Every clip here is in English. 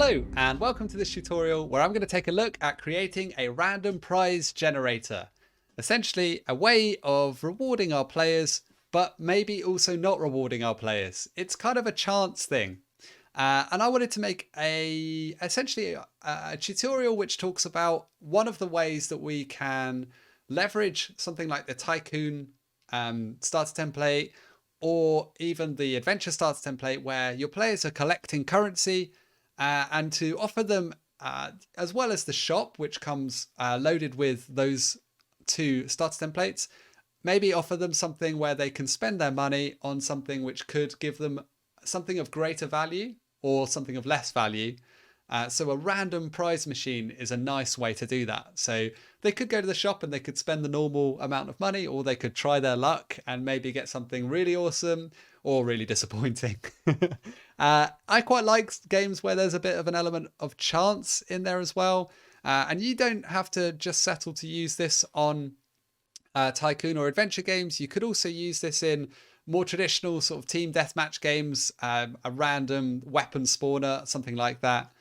Hello and welcome to this tutorial where I'm going to take a look at creating a random prize generator. Essentially a way of rewarding our players, but maybe also not rewarding our players. It's kind of a chance thing. And I wanted to make essentially a tutorial which talks about one of the ways that we can leverage something like the Tycoon starter template or even the Adventure starter template where your players are collecting currency and to offer them, as well as the shop, which comes loaded with those two starter templates, maybe offer them something where they can spend their money on something which could give them something of greater value or something of less value. So a random prize machine is a nice way to do that. So they could go to the shop and they could spend the normal amount of money, or they could try their luck and maybe get something really awesome or really disappointing. I quite like games where there's a bit of an element of chance in there as well. And you don't have to just settle to use this on Tycoon or adventure games. You could also use this in more traditional sort of team deathmatch games, a random weapon spawner, something like that.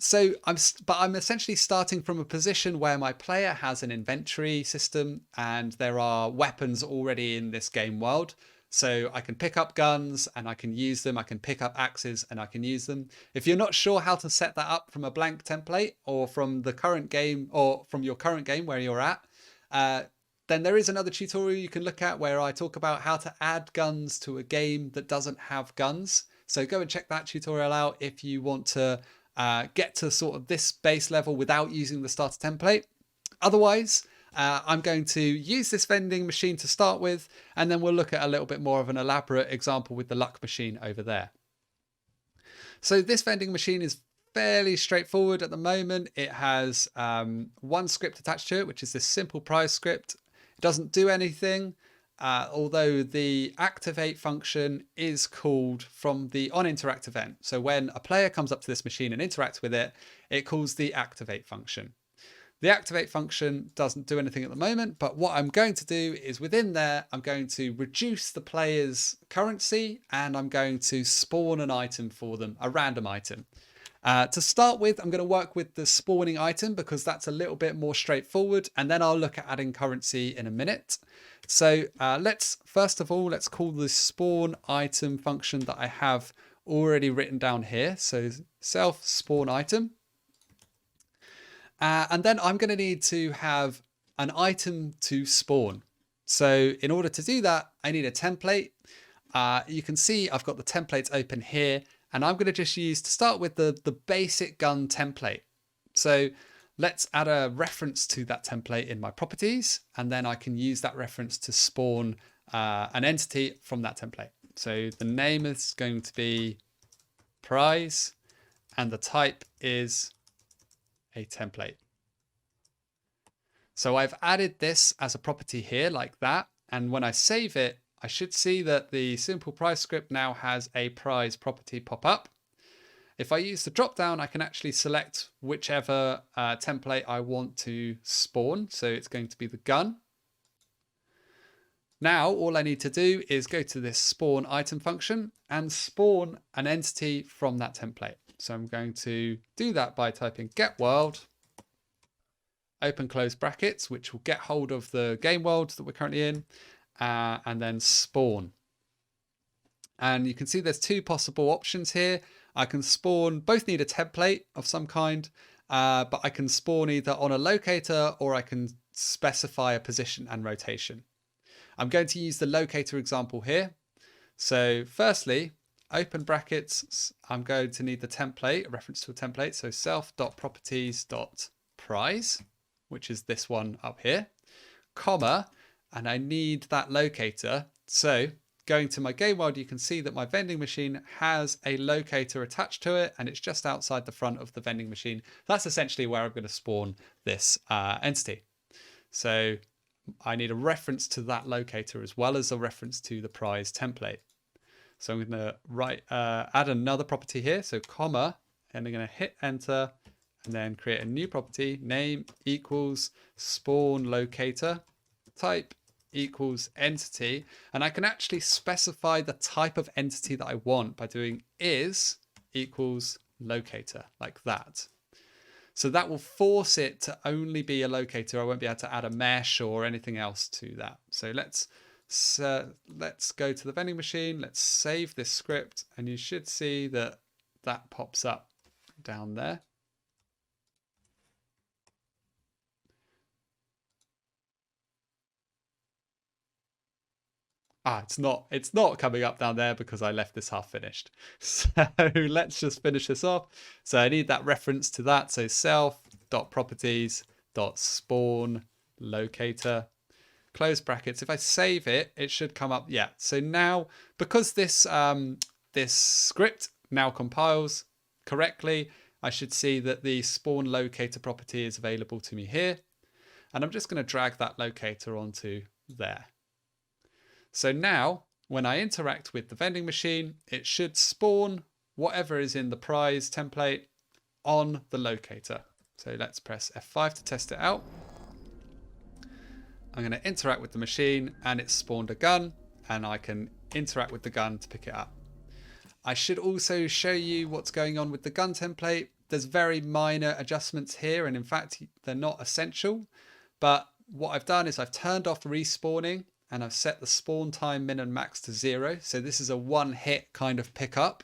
So I'm essentially starting from a position where my player has an inventory system and there are weapons already in this game world. So I can pick up guns and I can use them. I can pick up axes and I can use them. If you're not sure how to set that up from a blank template or from the current game or from your current game where you're at, then there is another tutorial you can look at where I talk about how to add guns to a game that doesn't have guns. So go and check that tutorial out if you want to get to sort of this base level without using the starter template. Otherwise, I'm going to use this vending machine to start with, and then we'll look at a little bit more of an elaborate example with the luck machine over there. So this vending machine is fairly straightforward at the moment. It has one script attached to it, which is this simple prize script. It doesn't do anything, although the activate function is called from the onInteract event. So when a player comes up to this machine and interacts with it, it calls the activate function. The activate function doesn't do anything at the moment, but what I'm going to do is within there, I'm going to reduce the player's currency and I'm going to spawn an item for them, a random item. To start with, I'm going to work with the spawning item because that's a little bit more straightforward, and then I'll look at adding currency in a minute. So first of all, let's call the spawn item function that I have already written down here. So self spawn item. And then I'm going to need to have an item to spawn. So in order to do that, I need a template. You can see I've got the templates open here, and I'm going to just use, to start with, the basic gun template. So let's add a reference to that template in my properties, and then I can use that reference to spawn an entity from that template. So the name is going to be prize, and the type is a template. So I've added this as a property here like that. And when I save it, I should see that the simple prize script now has a prize property pop up. If I use the drop down, I can actually select whichever template I want to spawn. So it's going to be the gun. Now, all I need to do is go to this spawn item function and spawn an entity from that template. So I'm going to do that by typing get world, open close brackets, which will get hold of the game world that we're currently in, and then spawn. And you can see there's two possible options here. I can spawn, both need a template of some kind, but I can spawn either on a locator or I can specify a position and rotation. I'm going to use the locator example here. So firstly, open brackets, I'm going to need the template, a reference to a template. So self.properties.prize, which is this one up here, comma, and I need that locator. So going to my game world, you can see that my vending machine has a locator attached to it, and it's just outside the front of the vending machine. That's essentially where I'm going to spawn this entity. So I need a reference to that locator as well as a reference to the prize template. So I'm going to add another property here. So comma, and I'm going to hit enter and then create a new property, name equals spawn locator, type equals entity. And I can actually specify the type of entity that I want by doing is equals locator like that. So that will force it to only be a locator. I won't be able to add a mesh or anything else to that. So let's go to the vending machine. Let's save this script, and you should see that that pops up down there. It's not coming up down there because I left this half finished. So let's just finish this off. So I need that reference to that. So self.properties.spawn locator, close brackets. If I save it, it should come up. Yeah. So now, because this this script now compiles correctly, I should see that the spawn locator property is available to me here. And I'm just going to drag that locator onto there. So now when I interact with the vending machine, it should spawn whatever is in the prize template on the locator. So let's press F5 to test it out. I'm going to interact with the machine, and it's spawned a gun, and I can interact with the gun to pick it up. I should also show you what's going on with the gun template. There's very minor adjustments here, and in fact, they're not essential. But what I've done is I've turned off respawning, and I've set the spawn time min and max to 0. So this is a one-hit kind of pickup.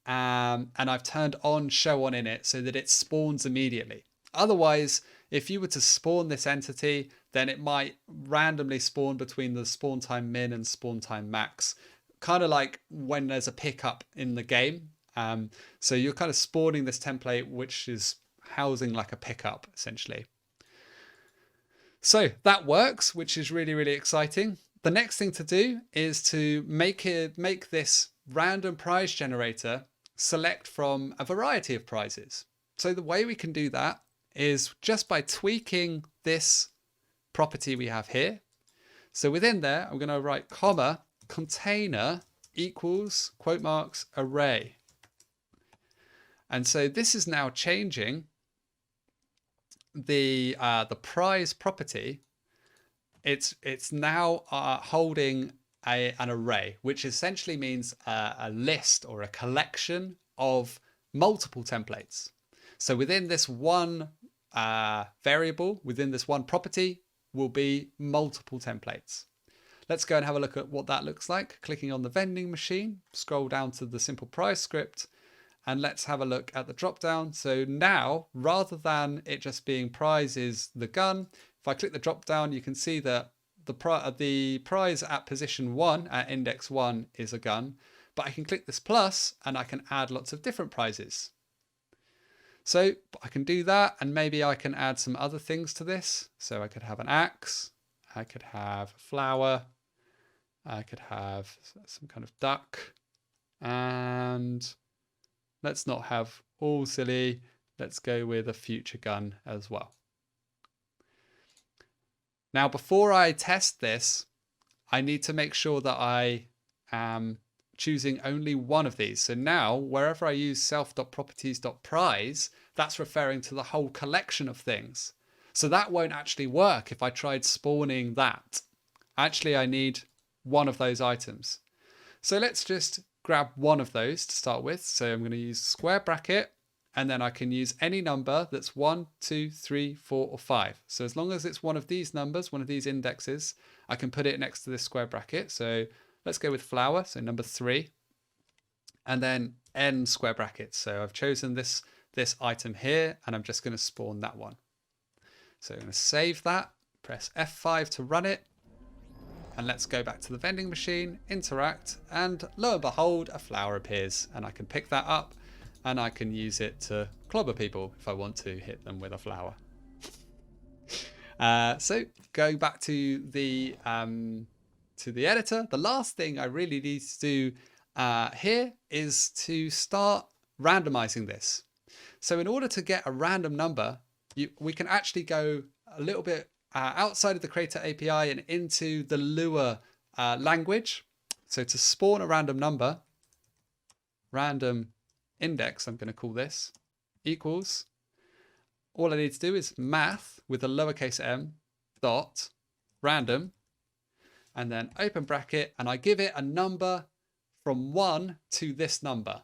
And I've turned on show on init so that it spawns immediately. Otherwise, if you were to spawn this entity, then it might randomly spawn between the spawn time min and spawn time max, kind of like when there's a pickup in the game. So you're kind of spawning this template, which is housing like a pickup essentially. So that works, which is really, really exciting. The next thing to do is to make this random prize generator select from a variety of prizes. So the way we can do that is just by tweaking this property we have here. So within there, I'm going to write comma container equals quote marks array. And so this is now changing the prize property. It's now holding an array, which essentially means a list or a collection of multiple templates. So within this one variable, within this one property, will be multiple templates. Let's go and have a look at what that looks like. Clicking on the vending machine, scroll down to the simple prize script, and let's have a look at the drop down. So now, rather than it just being prize is the gun, if I click the drop down, you can see that the prize at position 1, at index 1, is a gun. But I can click this plus and I can add lots of different prizes. So I can do that, and maybe I can add some other things to this. So I could have an axe, I could have a flower, I could have some kind of duck, and let's not have all silly. Let's go with a future gun as well. Now, before I test this, I need to make sure that I am choosing only one of these. So now, wherever I use self.properties.prize, that's referring to the whole collection of things. So that won't actually work if I tried spawning that. Actually, I need one of those items. So let's just grab one of those to start with. So I'm going to use square bracket, and then I can use any number that's 1, 2, 3, 4, or 5. So as long as it's one of these numbers, one of these indexes, I can put it next to this square bracket. So let's go with flower, so number 3, and then n square brackets. So I've chosen this item here, and I'm just going to spawn that one. So I'm going to save that, press F5 to run it, and let's go back to the vending machine, interact, and lo and behold, a flower appears, and I can pick that up, and I can use it to clobber people if I want to hit them with a flower. So going back to the editor, the last thing I really need to do here is to start randomizing this. So in order to get a random number, we can actually go a little bit outside of the Crayta API and into the Lua language. So to spawn a random number, random index, I'm going to call this, equals, all I need to do is math with a lowercase m dot random, and then open bracket, and I give it a number from 1 to this number.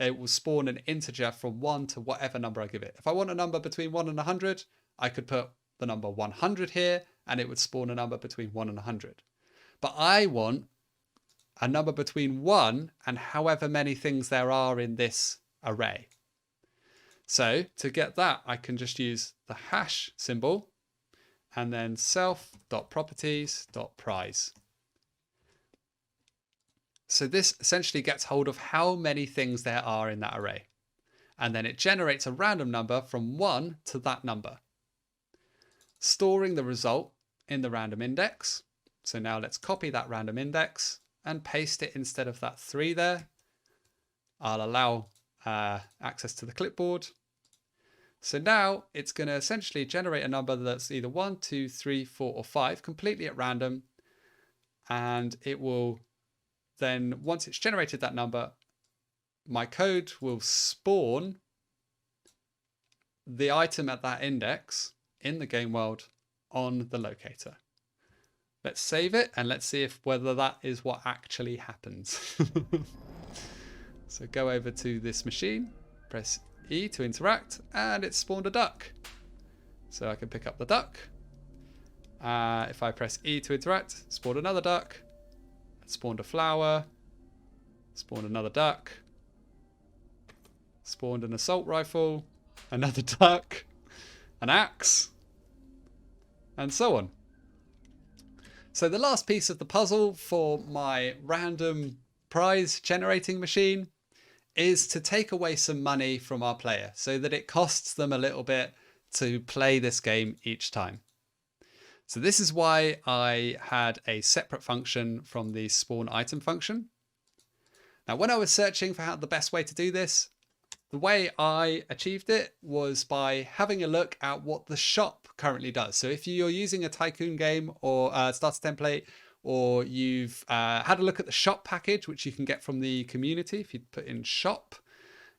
it will spawn an integer from 1 to whatever number I give it. If I want a number between 1 and 100, I could put the number 100 here, and it would spawn a number between 1 and 100. But I want a number between 1 and however many things there are in this array. So to get that, I can just use the hash symbol and then self.properties.prize. So this essentially gets hold of how many things there are in that array. And then it generates a random number from 1 to that number, storing the result in the random index. So now let's copy that random index and paste it instead of that 3 there. I'll allow access to the clipboard. So now it's going to essentially generate a number that's either 1, 2, 3, 4, or 5, completely at random. And it will then, once it's generated that number, my code will spawn the item at that index in the game world on the locator. Let's save it and let's see whether that is what actually happens. So go over to this machine, press E to interact, and it spawned a duck. So I can pick up the duck. If I press E to interact, spawned another duck. It spawned a flower. Spawned another duck. Spawned an assault rifle. Another duck. An axe. And so on. So the last piece of the puzzle for my random prize generating machine is to take away some money from our player so that it costs them a little bit to play this game each time. So this is why I had a separate function from the spawn item function. Now, when I was searching for the best way to do this, the way I achieved it was by having a look at what the shop currently does. So if you're using a Tycoon game or a starter template, or you've had a look at the shop package, which you can get from the community. If you put in shop,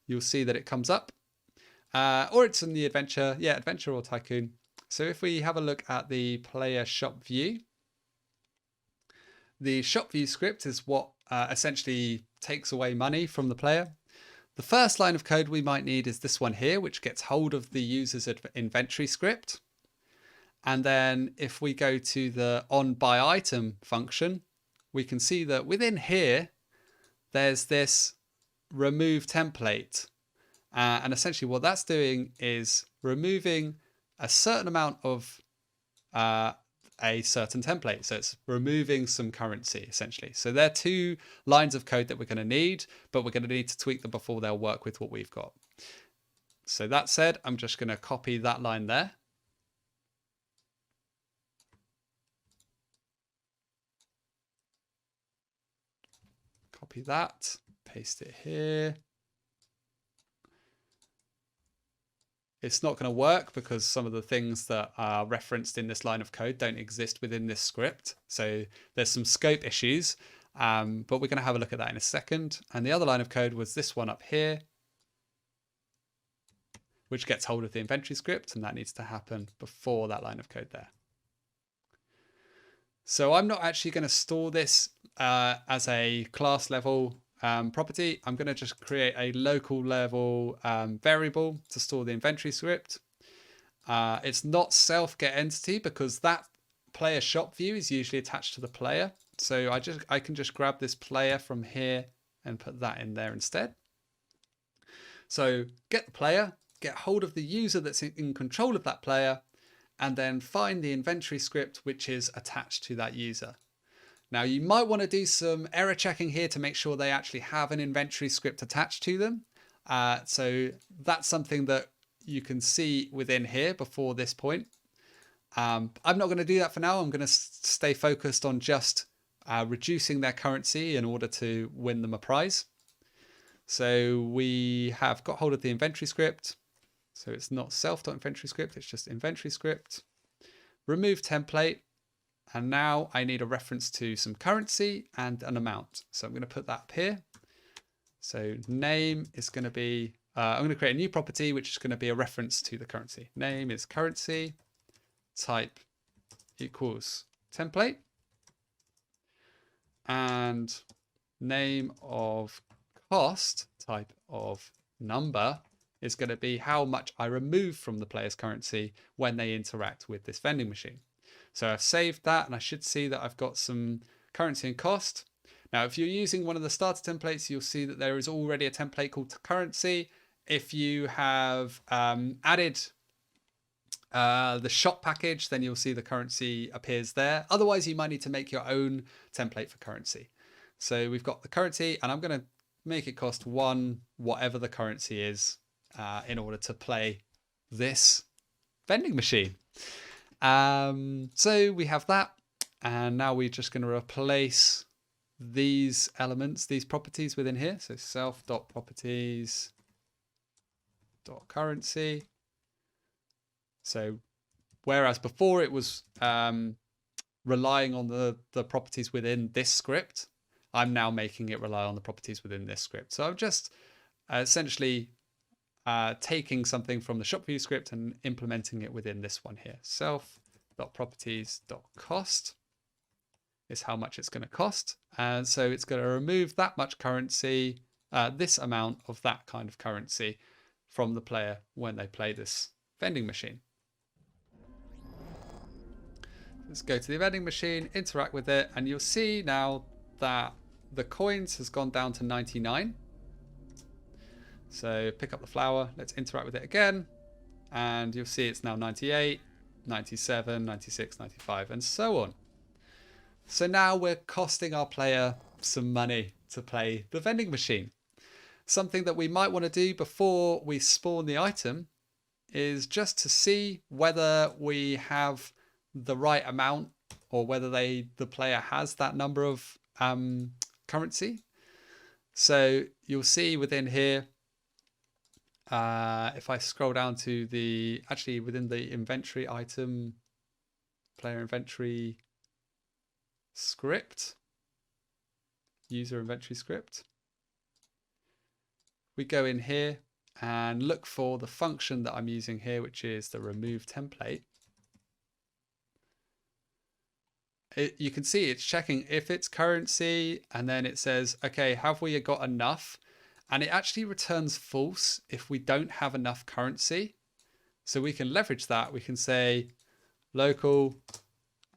you'll see that it comes up. Or it's in the adventure, adventure or Tycoon. So if we have a look at the player shop view, the shop view script is what essentially takes away money from the player. The first line of code we might need is this one here, which gets hold of the user's inventory script. And then if we go to the onBuyItem function, we can see that within here, there's this remove template. And essentially what that's doing is removing a certain amount of a certain template. So it's removing some currency, essentially. So they're 2 lines of code that we're going to need, but we're going to need to tweak them before they'll work with what we've got. So that said, I'm just going to copy that line there. Copy that, paste it here. It's not going to work because some of the things that are referenced in this line of code don't exist within this script. So there's some scope issues, but we're going to have a look at that in a second. And the other line of code was this one up here, which gets hold of the inventory script, and that needs to happen before that line of code there. So I'm not actually going to store this as a class level property. I'm going to just create a local level variable to store the inventory script. It's not self get entity because that player shop view is usually attached to the player. So I can just grab this player from here and put that in there instead. So get the player, get hold of the user that's in control of that player, and then find the inventory script which is attached to that user. Now you might want to do some error checking here to make sure they actually have an inventory script attached to them. So that's something that you can see within here before this point. I'm not going to do that for now. I'm going to stay focused on just reducing their currency in order to win them a prize. So we have got hold of the inventory script. So it's not self.inventory script, it's just inventory script. Remove template. And now I need a reference to some currency and an amount. So I'm going to put that up here. So name is going to be, I'm going to create a new property, which is going to be a reference to the currency. Name is currency, type equals template, and name of cost type of number is going to be how much I remove from the player's currency when they interact with this vending machine. So I've saved that, and I should see that I've got some currency and cost. Now, if you're using one of the starter templates, you'll see that there is already a template called currency. If you have added the shop package, then you'll see the currency appears there. Otherwise, you might need to make your own template for currency. So we've got the currency, and I'm going to make it cost 1, whatever the currency is, in order to play this vending machine. So we have that, and now we're just going to replace these elements, these properties within here. So self.properties.currency. So whereas before it was relying on the properties within this script, I'm now making it rely on the properties within this script. So I'm just essentially taking something from the shop view script and implementing it within this one here. Self.properties.cost is how much it's going to cost. And so it's going to remove that much currency, this amount of that kind of currency from the player when they play this vending machine. Let's go to the vending machine, interact with it, and you'll see now that the coins has gone down to 99. So pick up the flour, let's interact with it again, and you'll see it's now 98, 97, 96, 95, and so on. So now we're costing our player some money to play the vending machine. Something that we might want to do before we spawn the item is just to see whether we have the right amount, or whether the player has that number of currency. So you'll see within here, if I scroll down to within the inventory item, player inventory script, user inventory script, we go in here and look for the function that I'm using here, which is the remove template. You can see it's checking if it's currency, and then it says, okay, have we got enough? And it actually returns false if we don't have enough currency. So we can leverage that. We can say local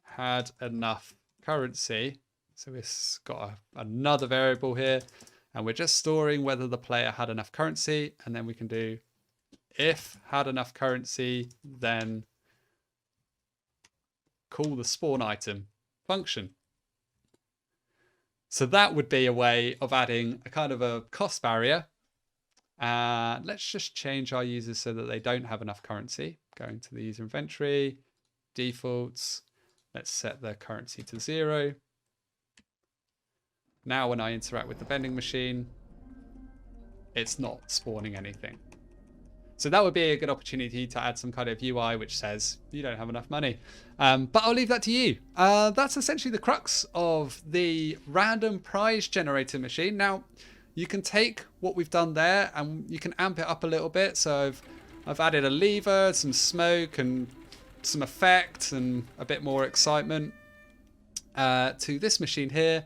had enough currency. So we've got another variable here, and we're just storing whether the player had enough currency. And then we can do if had enough currency, then call the spawn item function. So that would be a way of adding a kind of a cost barrier. Let's just change our users so that they don't have enough currency. Going to the user inventory, defaults, let's set their currency to 0. Now when I interact with the vending machine, it's not spawning anything. So that would be a good opportunity to add some kind of UI which says you don't have enough money. But I'll leave that to you. That's essentially the crux of the random prize generator machine. Now, you can take what we've done there and you can amp it up a little bit. So I've added a lever, some smoke and some effects and a bit more excitement to this machine here.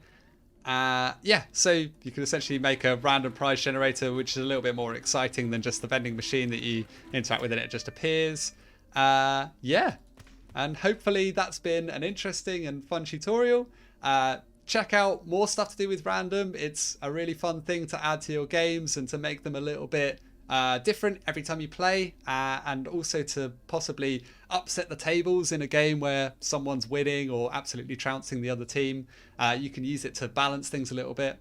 Yeah, so you can essentially make a random prize generator, which is a little bit more exciting than just the vending machine that you interact with and it just appears. Yeah, and hopefully that's been an interesting and fun tutorial. Check out more stuff to do with random. It's a really fun thing to add to your games and to make them a little bit different every time you play, and also to possibly upset the tables in a game where someone's winning or absolutely trouncing the other team. You can use it to balance things a little bit.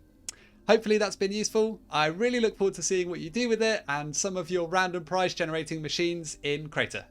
Hopefully that's been useful. I really look forward to seeing what you do with it and some of your random prize generating machines in Crayta.